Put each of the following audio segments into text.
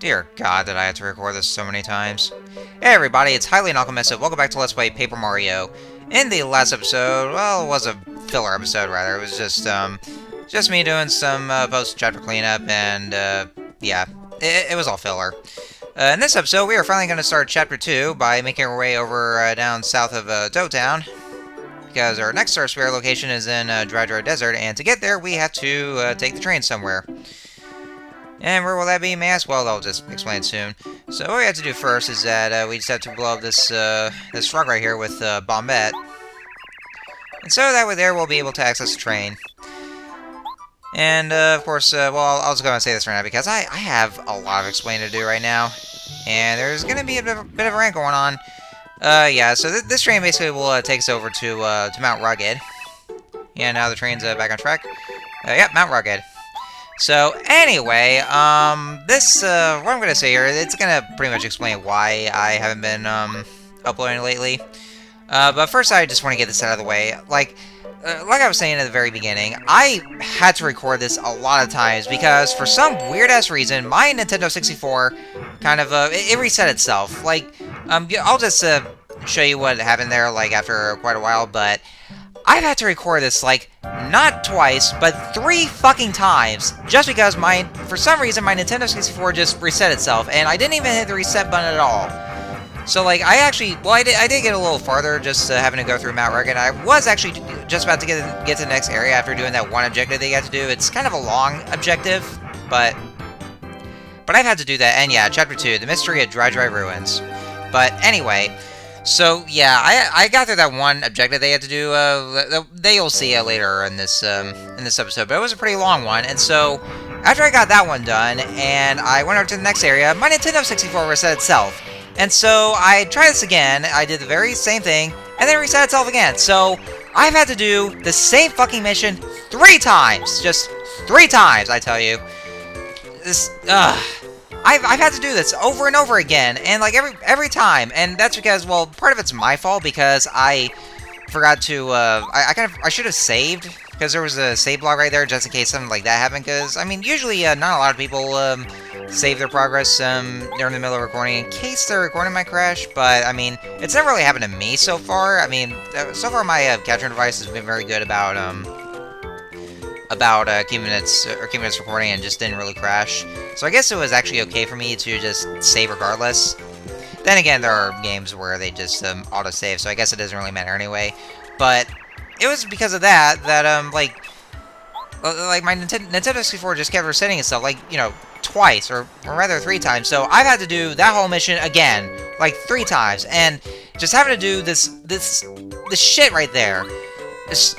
Dear God, did I have to record this so many times. Hey everybody, it's Highly Alchemist. Welcome back to Let's Play Paper Mario. In the last episode, well, it was a filler episode rather. It was just me doing some post-chapter cleanup, and yeah, it was all filler. In this episode, we are finally going to start Chapter 2 by making our way over down south of Town, because our next Star Sphere location is in Dry Desert, and to get there, we have to take the train somewhere. And where will that be, may I ask? Well, I'll just explain soon. So what we have to do first is that we just have to blow up this this rock right here with Bombette. And so that way there we'll be able to access the train. And of course, well, I'll just go and say this right now because I have a lot of explaining to do right now. And there's going to be a bit of a rant going on. Yeah, so this train basically will take us over to Mount Rugged. Yeah, now the train's back on track. Yep, Mount Rugged. So, anyway, what I'm going to say here, it's going to pretty much explain why I haven't been, uploading lately. But first I just want to get this out of the way. Like I was saying at the very beginning, I had to record this a lot of times because for some weird-ass reason, my Nintendo 64 kind of, it reset itself. Like, I'll just, show you what happened there, like, after quite a while, but I've had to record this, like, not twice, but 3 fucking times, just because for some reason, my Nintendo 64 just reset itself, and I didn't even hit the reset button at all. So, like, I did get a little farther, just having to go through Mount Rugged. I was actually just about to get to the next area after doing that one objective they got to do. It's kind of a long objective, but I've had to do that, and yeah, Chapter 2, The Mystery of Dry Ruins. But anyway, so yeah, I got through that one objective they had to do. You'll see later in this episode, but it was a pretty long one. And so after I got that one done, and I went over to the next area, my Nintendo 64 reset itself. And so I tried this again. I did the very same thing, and then it reset itself again. So I've had to do the same fucking mission 3 times, just 3 times, I tell you. This, I've had to do this over and over again, and like every time, and that's because, well, part of it's my fault because I forgot to, I should have saved, because there was a save log right there just in case something like that happened, because, I mean, usually not a lot of people, save their progress, during the middle of recording in case their recording might crash, but, I mean, it's never really happened to me so far. I mean, so far my, capturing device has been very good about keeping its recording and just didn't really crash. So I guess it was actually okay for me to just save regardless. Then again, there are games where they just auto-save, so I guess it doesn't really matter anyway. But it was because of that like my Nintendo 64 just kept resetting itself, like, you know, twice, or rather 3 times. So I've had to do that whole mission again, like 3 times, and just having to do this shit right there. It's,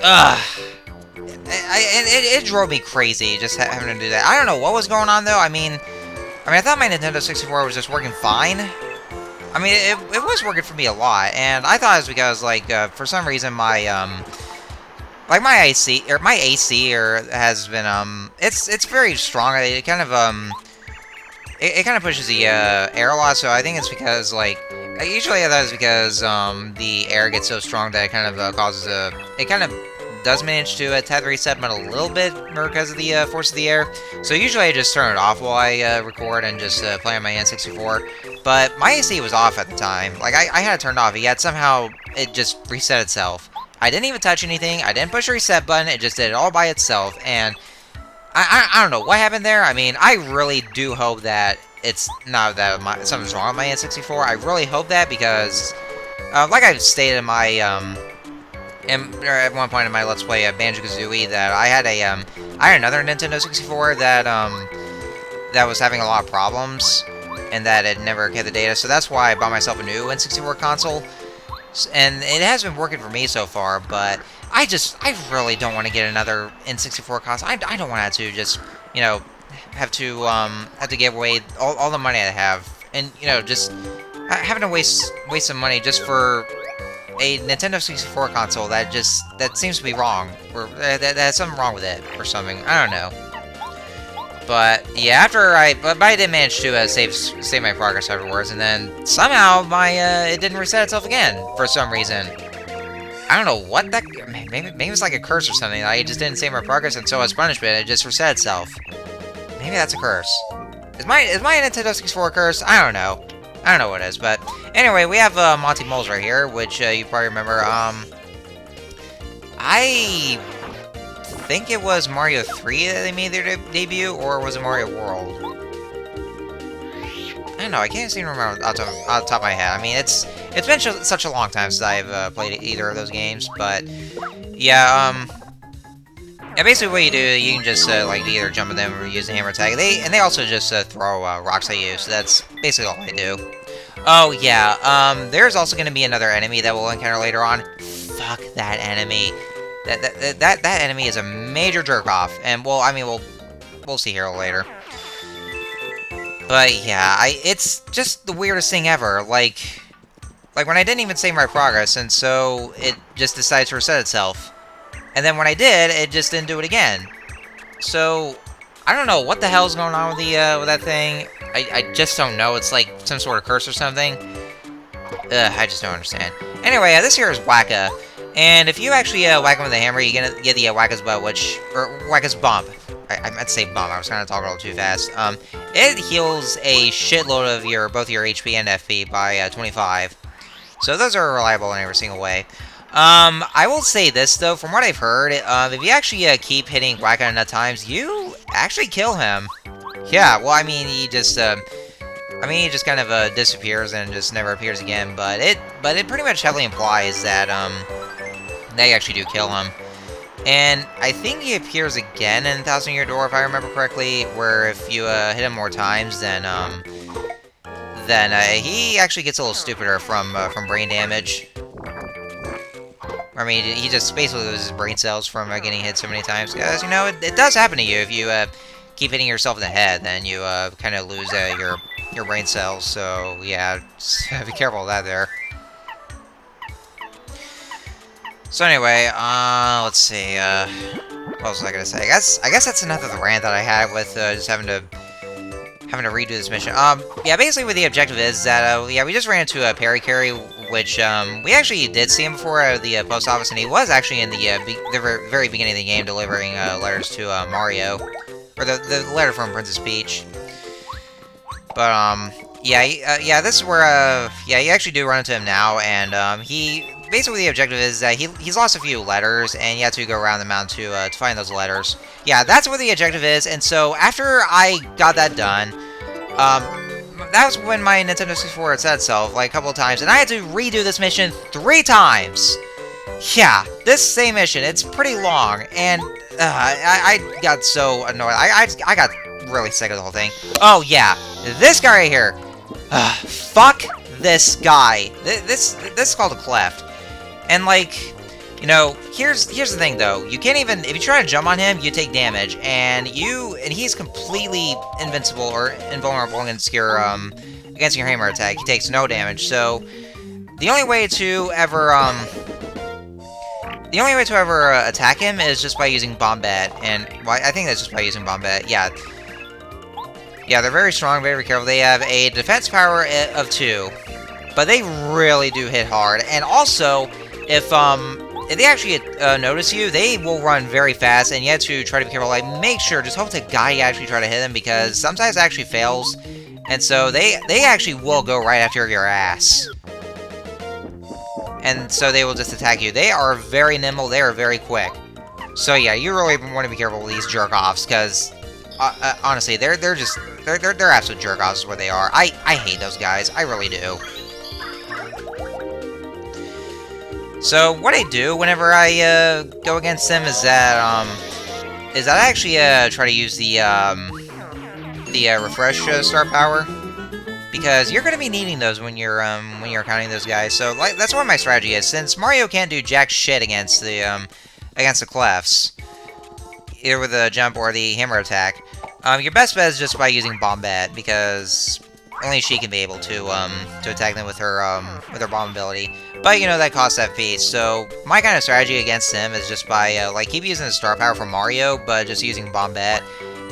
it drove me crazy just having to do that. I don't know what was going on though. I mean, I thought my Nintendo 64 was just working fine. I mean, it was working for me a lot, and I thought it was because, like, for some reason my like my AC has been it's very strong. It kind of it kind of pushes the air a lot. So I think it's because, like, usually I thought it's because the air gets so strong that it kind of causes it kind of does manage to tap the reset button a little bit because of the force of the air. So usually I just turn it off while I record and just play on my N64. But my AC was off at the time. Like, I had it turned off, yet somehow it just reset itself. I didn't even touch anything. I didn't push the reset button. It just did it all by itself. And I don't know what happened there. I mean, I really do hope that it's not that something's wrong with my N64. I really hope that because, like I've stated in my at one point in my Let's Play Banjo-Kazooie, that I had another Nintendo 64 that was having a lot of problems, and that it never kept the data, so that's why I bought myself a new N64 console, and it has been working for me so far, but I really don't want to get another N64 console. I don't want to just, you know, have to give away all the money I have, and, you know, just having to waste some money just for a Nintendo 64 console that seems to be wrong, or that has something wrong with it, or something. I don't know. But yeah, but I did manage to save my progress afterwards, and then somehow it didn't reset itself again for some reason. I don't know what that. Maybe it's like a curse or something. I just didn't save my progress, and so as punishment, it just reset itself. Maybe that's a curse. Is my Nintendo 64 cursed? I don't know. I don't know what it is, but anyway, we have Monty Moles right here, which you probably remember. I think it was Mario 3 that they made their debut, or was it Mario World? I don't know. I can't seem to remember off the top of my head. I mean, it's been such a long time since I've played either of those games, but yeah. Yeah, basically what you do, you can just, like, either jump at them or use the hammer attack. They also just, throw, rocks at you, so that's basically all I do. Oh, yeah, there's also gonna be another enemy that we'll encounter later on. Fuck that enemy. That enemy is a major jerk-off, and, well, I mean, we'll see here later. But, yeah, it's just the weirdest thing ever, like, when I didn't even save my progress, and so it just decides to reset itself. And then when I did, it just didn't do it again. So, I don't know what the hell's going on with with that thing. I just don't know. It's like some sort of curse or something. I just don't understand. Anyway, this here is Wacka. And if you actually whack him with a hammer, you're gonna get the Wacka's butt, or Wacka's bump. I meant to say bump. I was kind of talking a little too fast. It heals a shitload of both your HP and FP by 25. So those are reliable in every single way. I will say this, though, from what I've heard, if you actually keep hitting Wacka enough times, you actually kill him. Yeah, well, I mean, he just kind of disappears and just never appears again, but it pretty much heavily implies that, they actually do kill him. And I think he appears again in Thousand Year Door, if I remember correctly, where if you, hit him more times, then he actually gets a little stupider from brain damage. I mean, he just basically loses brain cells from getting hit so many times. Because, you know, it does happen to you. If you keep hitting yourself in the head, then you kind of lose your brain cells. So, yeah, just be careful of that there. So anyway, let's see, what else was I gonna say? I guess that's another rant that I had with just having to redo this mission. Yeah, basically what the objective is that, yeah, we just ran into Perry Carey, which, we actually did see him before at the post office, and he was actually in the very beginning of the game delivering letters to Mario, or the letter from Princess Peach. But, yeah, this is where, yeah, you actually do run into him now, and, basically the objective is that he's lost a few letters, and you have to go around the mountain to find those letters. Yeah, that's what the objective is, and so after I got that done, that was when my Nintendo 64 had set itself, like, a couple of times, and I had to redo this mission 3 times! Yeah, this same mission, it's pretty long, and, I got so annoyed. I got really sick of the whole thing. Oh, yeah, this guy right here. Fuck this guy. This is called a cleft. And, like, you know, here's the thing, though. You can't even, if you try to jump on him, you take damage, and he's completely invincible or invulnerable against your hammer attack. He takes no damage. So the only way to ever attack him is just by using Bombat, and well, I think that's just by using Bombat. Yeah. Yeah, they're very strong, very careful. They have a defense power of 2, but they really do hit hard. And also, if they actually notice you, they will run very fast, and you have to try to be careful. Like, make sure, just hope to God you actually try to hit them, because sometimes it actually fails, and so they actually will go right after your ass. And so they will just attack you. They are very nimble, they are very quick. So yeah, you really want to be careful with these jerk-offs, because honestly, they're absolute jerk-offs is what they are. I hate those guys, I really do. So what I do whenever I go against them is that I actually try to use the refresh star power, because you're going to be needing those when you're counting those guys. So like, that's what my strategy is. Since Mario can't do jack shit against the clefts, either with the jump or the hammer attack, your best bet is just by using Bombat, because only she can be able to attack them with her bomb ability. But you know that costs FP. So my kind of strategy against him is just by like keep using the star power from Mario, but just using Bombat.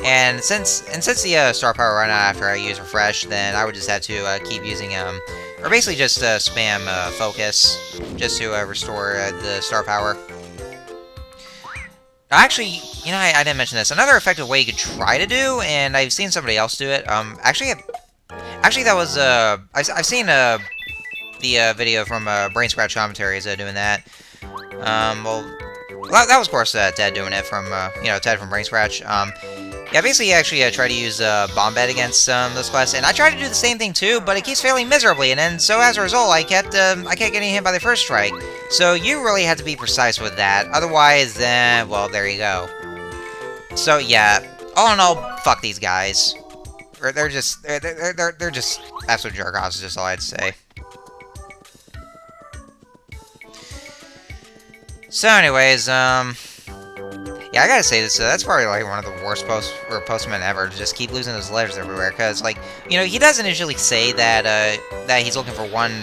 And since the star power run out after I use refresh, then I would just have to keep using or basically just spam focus just to restore the star power. Actually, you know, I didn't mention this. Another effective way you could try to do, and I've seen somebody else do it. Actually, that was I've seen the video from Brain Scratch Commentaries doing that. Well, that was of course Ted doing it from you know, Ted from Brain Scratch. Yeah, basically, actually tried to use Bomb Bed against this quest, and I tried to do the same thing too, but it keeps failing miserably, and then so as a result, I kept getting hit by the first strike. So you really have to be precise with that, otherwise, then well, there you go. So yeah, all in all, fuck these guys. They're just absolute jerk-offs, is just all I'd say. So anyways, yeah, I gotta say this, that's probably, like, one of the worst postmen ever, to just keep losing those letters everywhere, because, like, you know, he doesn't initially say that, that he's looking for one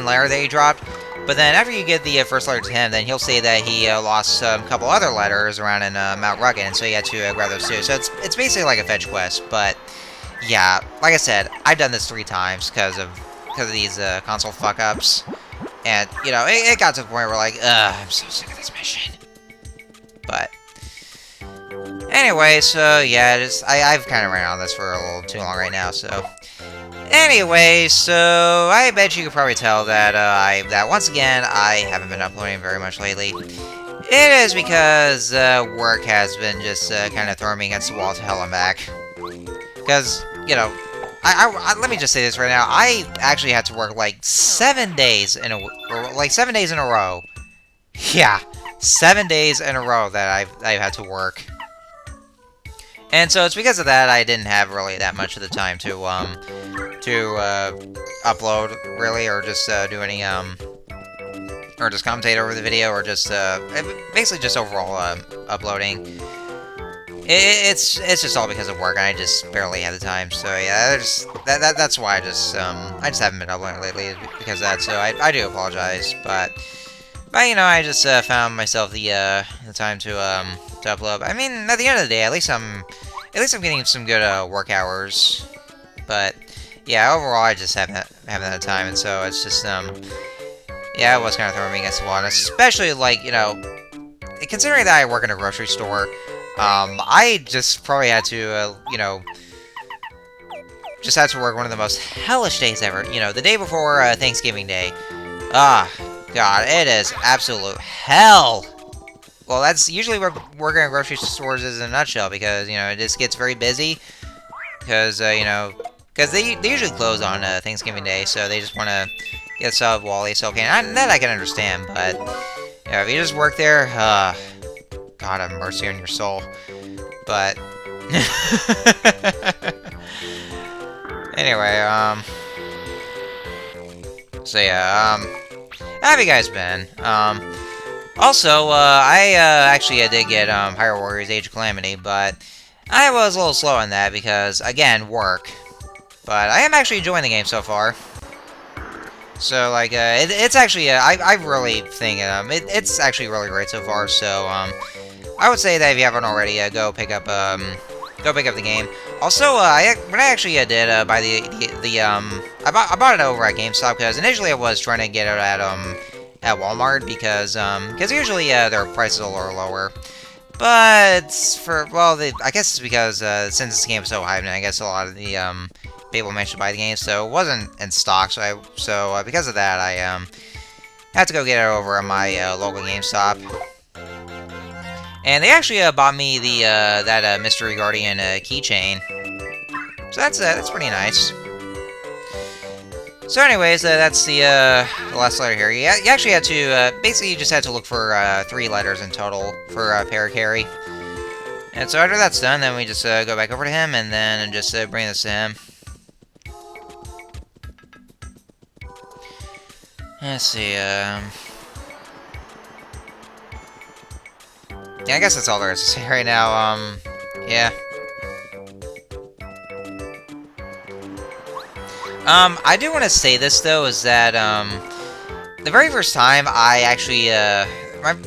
letter that he dropped, but then after you get the first letter to him, then he'll say that he lost a couple other letters around in Mount Rugged, and so you had to grab those too. So it's basically like a fetch quest, but yeah, like I said, I've done this 3 times because of these console fuck-ups, and, you know, it got to the point where, like, I'm so sick of this mission. But anyway, so yeah, I've kind of ran on this for a little too long right now, so anyway, so I bet you could probably tell that that once again I haven't been uploading very much lately. It is because work has been just kind of throwing me against the wall to hell and back. Because, you know, let me just say this right now. I actually had to work like 7 days in a row. Yeah, 7 days in a row that I've had to work. And so it's because of that I didn't have really that much of the time to upload, really, or just do any, or just commentate over the video, or just, basically just overall, uploading. It's just all because of work, and I just barely had the time, so yeah, that's why I just haven't been uploading lately, because of that, so I do apologize, but you know, I just, found myself the time to upload. I mean, at the end of the day, at least I'm getting some good, work hours, but yeah, overall, I just haven't had the time, and so it's just, yeah, it was kind of throwing me against the wall, and especially, like, you know, considering that I work in a grocery store, I just probably had to, you know, just had to work one of the most hellish days ever, you know, the day before, Thanksgiving Day. Ah, God, it is absolute hell! Well, that's usually what working at grocery stores is in a nutshell, because, you know, it just gets very busy, because, you know, because they usually close on Thanksgiving Day, so they just want to get stuff while they still can. That I can understand, but, you know, if you just work there, God have mercy on your soul. But, anyway, so yeah, how have you guys been? Also, I actually did get Hyrule Warriors Age of Calamity, but I was a little slow on that because, again, work. But I am actually enjoying the game so far. So, like, it's actually, I really think it's actually really great so far. So, I would say that if you haven't already, go pick up the game. Also, when I actually did buy I bought it over at GameStop, because initially I was trying to get it at Walmart, because usually their prices are a little lower. But I guess it's because since this game is so hyped, and I guess a lot of the people managed to buy the game, so it wasn't in stock. So because of that, I had to go get it over at my local GameStop. And they actually bought me the that Mystery Guardian keychain. So that's pretty nice. So anyways, that's the last letter here. You actually had to, basically you just had to look for 3 letters in total for Parakarry. And so after that's done, then we just go back over to him, and then just bring this to him. Let's see, yeah, I guess that's all there is to say right now, yeah. I do want to say this, though, is that, the very first time I actually,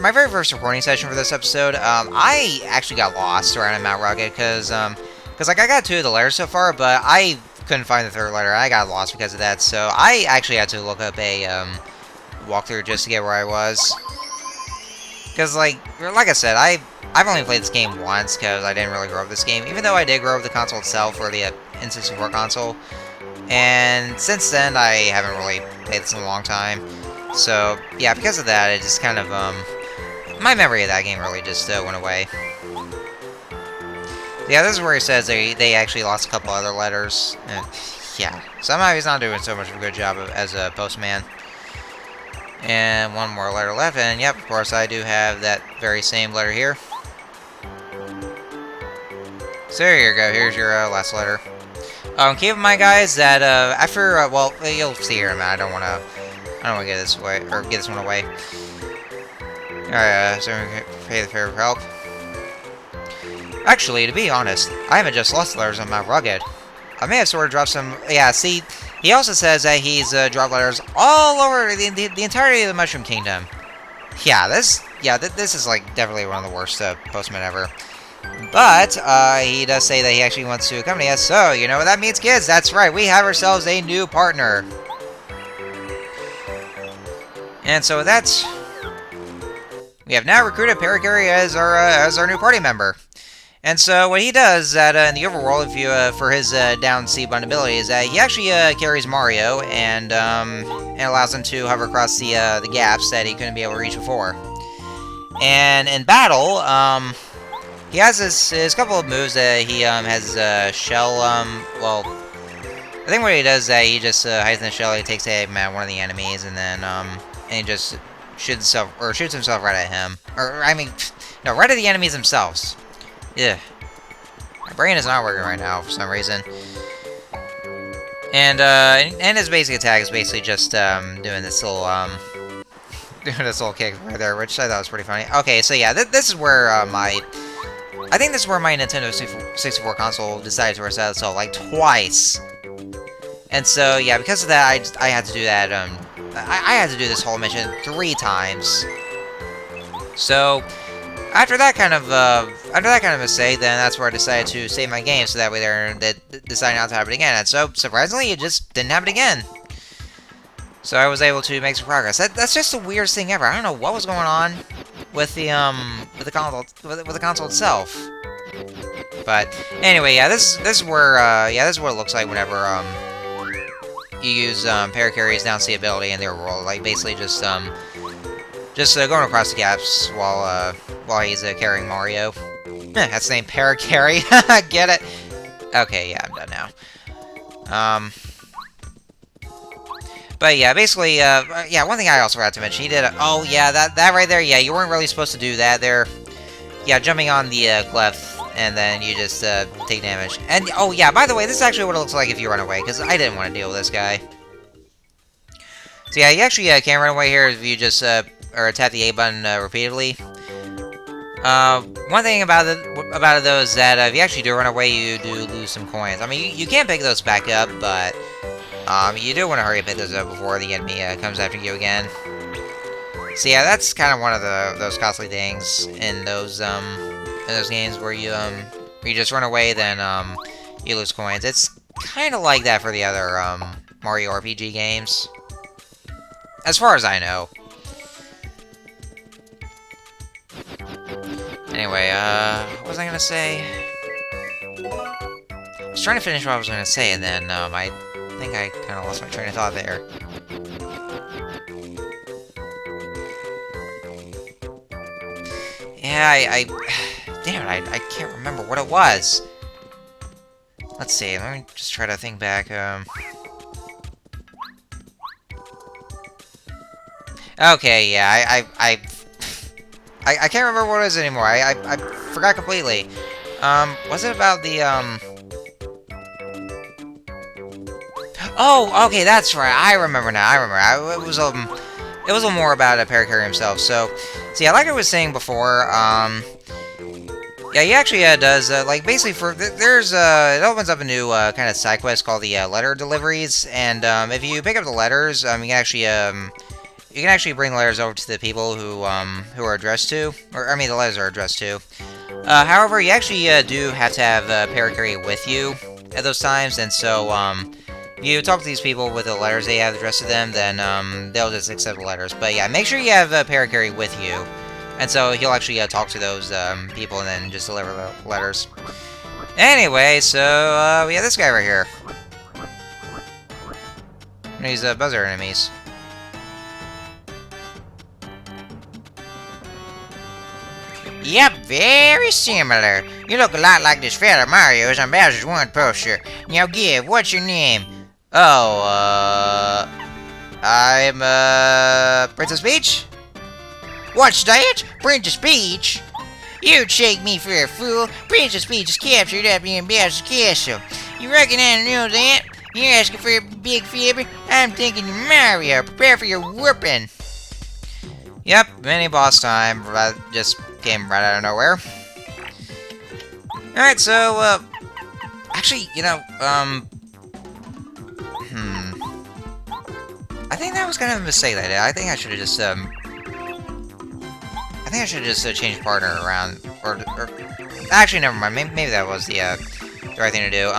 my very first recording session for this episode, I actually got lost around in Mount Rugged, because, like, I got 2 of the letters so far, but I couldn't find the 3rd letter. I got lost because of that, so I actually had to look up a, walkthrough just to get where I was. Because, like I said, I've only played this game once, because I didn't really grow up with this game, even though I did grow up with the console itself, or the N64 console. And since then, I haven't really played this in a long time. So, yeah, because of that, it just kind of, my memory of that game really just went away. Yeah, this is where he says they actually lost a couple other letters. Yeah, somehow he's not doing so much of a good job as a postman. And one more letter left, and yep, of course, I do have that very same letter here. So here you go, here's your last letter. Keep in mind, guys, that after, well, you'll see here in a minute, I don't want to get this away, or get this one away. Alright, so we pay the favor of help. Actually, to be honest, I haven't just lost letters on my rugged. I may have sort of dropped some... Yeah, see, he also says that he's dropped letters all over the entirety of the Mushroom Kingdom. Yeah, this is, like, definitely one of the worst postmen ever. But, he does say that he actually wants to accompany us, so, you know what that means, kids? That's right, we have ourselves a new partner. And so with that, we have now recruited Parakarry as our new party member. And so what he does that in the overworld, if you for his down C button ability, is that he actually carries Mario and allows him to hover across the gaps that he couldn't be able to reach before. And in battle, he has his couple of moves that he has shell. Well, I think what he does is that he just hides in the shell. He takes aim at one of the enemies, and then and he just shoots himself right at him, or I mean, no, right at the enemies themselves. Yeah, my brain is not working right now for some reason. And his basic attack is basically just doing this little kick right there, which I thought was pretty funny. Okay, so yeah, this is where I think this is where my Nintendo 64 console decided to reset itself like twice. And so yeah, because of that, I had to do that. I had to do this whole mission 3 times. So after that kind of mistake, then that's where I decided to save my game, so that way they decide not to happen again. And so surprisingly, it just didn't happen again. So I was able to make some progress. That's just the weirdest thing ever. I don't know what was going on with the console itself. But anyway, yeah, this is where this is what it looks like whenever you use Parakarry's down C ability in their world. Like basically just going across the gaps while he's carrying Mario. That's the name, Parakarry. Get it? Okay, yeah, I'm done now. But yeah, basically, yeah, one thing I also forgot to mention, he did oh yeah, that right there, yeah, you weren't really supposed to do that there. Yeah, jumping on the glyph, and then you just take damage. And, oh yeah, by the way, this is actually what it looks like if you run away, because I didn't want to deal with this guy. So yeah, you actually can't run away here if you just or tap the A button repeatedly. One thing about it though is that if you actually do run away, you do lose some coins. I mean, you can pick those back up, but you do want to hurry and pick those up before the enemy comes after you again. So yeah, that's kind of one of those costly things in those games where you just run away, then you lose coins. It's kind of like that for the other Mario RPG games, as far as I know. Anyway, what was I gonna say? I was trying to finish what I was gonna say, and then I think I kind of lost my train of thought there. Yeah, damn it, I can't remember what it was. Let's see, let me just try to think back. Okay, yeah, I can't remember what it is anymore. I forgot completely. Was it about the, Oh, okay, that's right. I remember now. It was a little more about Parakarry himself. So, see, like I was saying before, yeah, he actually does, like, basically it opens up a new, kind of side quest called the, letter deliveries, and, if you pick up the letters, you can actually bring letters over to the people who are addressed to, or, I mean, the letters are addressed to. However, you actually, do have to have, Parakarry with you at those times, and so, if you talk to these people with the letters they have addressed to them, then, they'll just accept the letters. But yeah, make sure you have Parakarry with you And so he'll actually talk to those people and then just deliver the letters. Anyway, so we have this guy right here. And these buzzer enemies. Yep, very similar. You look a lot like this fella Mario's on Bowser's 1 poster. Now give, what's your name? Oh, I'm, Princess Peach? What's that? Princess Peach? You take me for a fool. Princess Peach is captured up in Bowser's castle. You reckon I know that? You're asking for a big favor? I'm thinking you're Mario. Prepare for your whooping. Yep, mini boss time. Just came right out of nowhere. Alright, so, actually, you know, I think that was kind of a mistake that I did. I think I should have just, changed partner around, or actually, never mind. Maybe that was the right thing to do.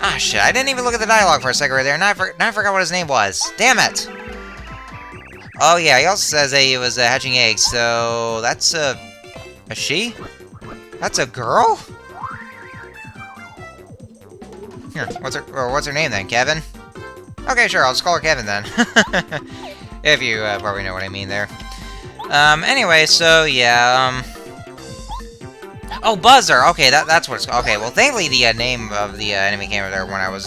Ah, shit, I didn't even look at the dialogue for a second right there, and I forgot what his name was. Damn it! Oh, yeah, he also says that he was hatching eggs, so that's a she? That's a girl? Here, what's her name then? Kevin? Okay, sure, I'll just call her Kevin then. If you probably know what I mean there. Anyway, so yeah, oh, Buzzer! Okay, that's what it's called. Okay, well, thankfully the name of the enemy came over there when I was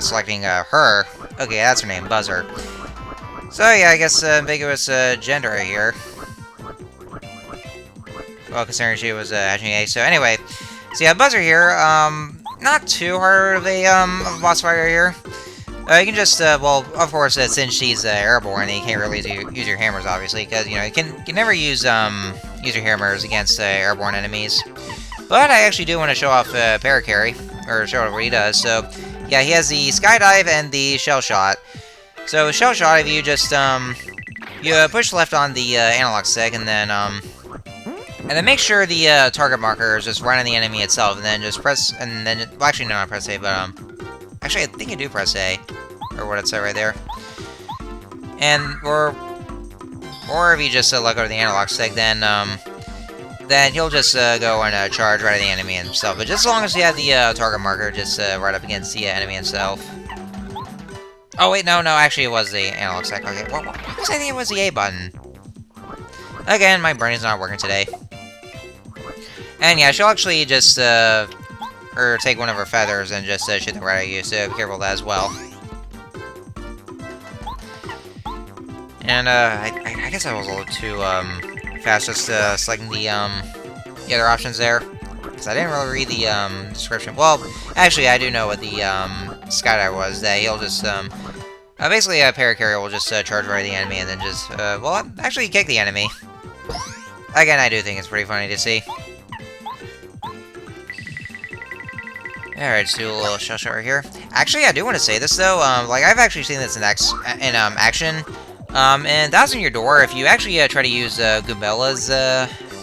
selecting her. Okay, that's her name, Buzzer. So yeah, I guess ambiguous gender right here. Well, considering she was hatching eggs. So anyway, so yeah, Buzzer here. Not too hard of a boss fight right here. You can just, well, of course, since she's airborne, you can't really use your hammers, obviously, because, you know, you can never use your hammers against airborne enemies. But I actually do want to show off Paracarry, or show off what he does. So, yeah, he has the Skydive and the Shell Shot. So, Shell Shot, if you just, you push left on the analog stick, and then make sure the target marker is just right on the enemy itself, and then just press, and then, well, actually, no, not press A, but, actually, I think you do press A, or what it said right there. And, or if you just let go of the analog stick, then he'll just go and charge right at the enemy himself. But just as long as you have the target marker just right up against the enemy himself. Oh, wait, no, actually, it was the analog stick. Okay, what was I thinking it was the A button? Again, my brain is not working today. And yeah, she'll actually just, or take one of her feathers and just shoot them right at you, so be careful of that as well. And, I guess I was a little too, fast just, selecting the other options there. Because I didn't really read the, description. Well, actually, I do know what the, skydive was, that he'll just, basically, a Paracarrier will just, charge right at the enemy and then just, well, actually kick the enemy. Again, I do think it's pretty funny to see. Alright, let's do a little shell shot right here. Actually, I do want to say this, though. Like, I've actually seen this in action. And Thousand Year Door, if you actually try to use Goombela's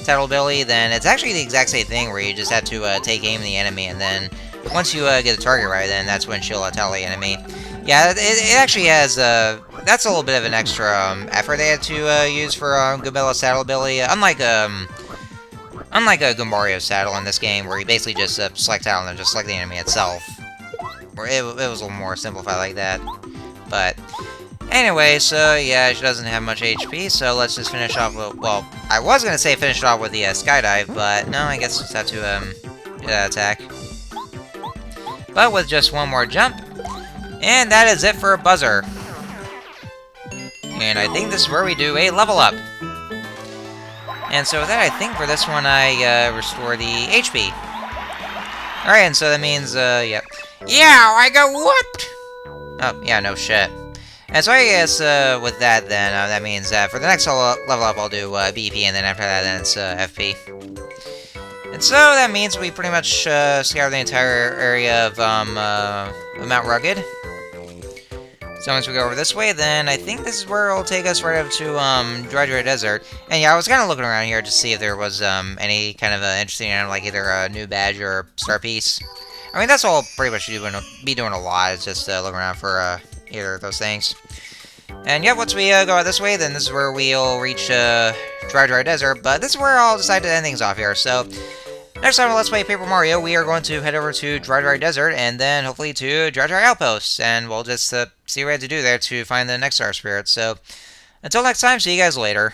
title ability, then it's actually the exact same thing, where you just have to take aim at the enemy, and then once you get the target right, then that's when she'll tell the enemy. Yeah, it actually has, that's a little bit of an extra effort they had to use for Goombela's title ability. Unlike a Goombario's saddle in this game, where you basically just select title and then just select the enemy itself. Where it was a little more simplified like that. But, anyway, so yeah, she doesn't have much HP, so let's just finish off with, well, I was going to say finish it off with the Skydive, but no, I guess we'll just have to do that attack. But with just one more jump, and that is it for a Buzzer. And I think this is where we do a level up. And so with that, I think for this one, I restore the HP. Alright, and so that means, yep. Yeah, I got whooped! Oh, yeah, no shit. And so I guess, with that, then, that means that for the next level up, I'll do BP, and then after that, then it's FP. And so that means we pretty much scour the entire area of Mount Rugged. So once we go over this way, then I think this is where it'll take us right up to Dry Desert. And yeah, I was kind of looking around here to see if there was any kind of interesting item, like either a new badge or a star piece. I mean, that's all pretty much be doing a lot, is just looking around for either of those things. And yeah, once we go out this way, then this is where we'll reach Dry Desert. But this is where I'll decide to end things off here. So next time on Let's Play Paper Mario, we are going to head over to Dry Desert and then hopefully to Dry Outpost. And we'll just see what we have to do there to find the next Star Spirit. So until next time, see you guys later.